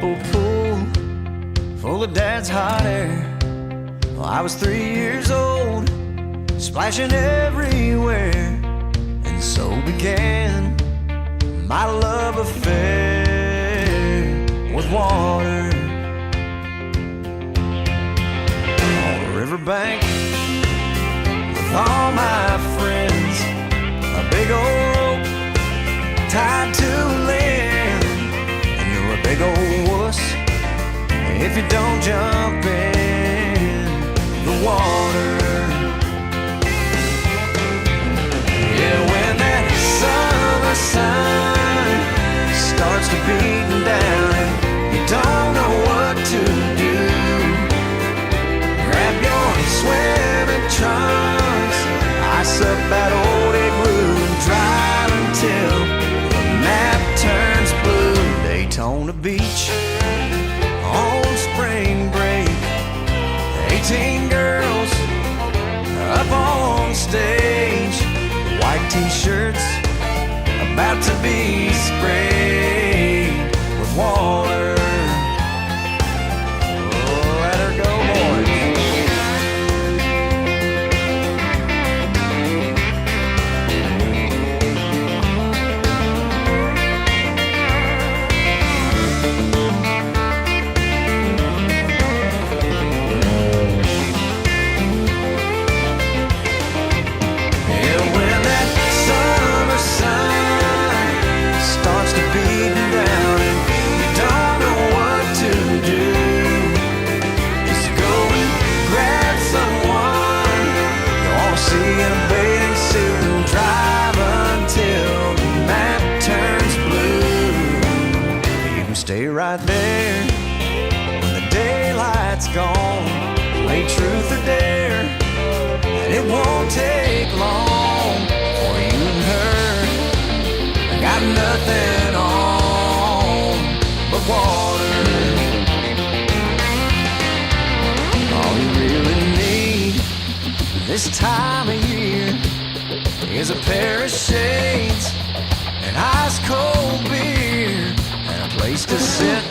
people pool full of dad's hot air. Well, I was 3 years old, splashing everywhere, and so began my love affair with water. On the riverbank with all my friends, a big old rope tied to a limb, and you're a big old wuss if you don't jump in the water. Yeah, when that summer sun starts to beating down and you don't know what to do, grab your swimming trunks, ice up that old igloo, and drive until the map turns blue. Daytona Beach on spring break, 18 girls up on stage, white t-shirts about to be sprayed with water. Oh, let her go, boys. Stay right there when the daylight's gone. Play truth or dare, and it won't take long for you and her. I got nothing on but water. All you really need this time of year is a pair of shades, an ice cold beer, and a place to sit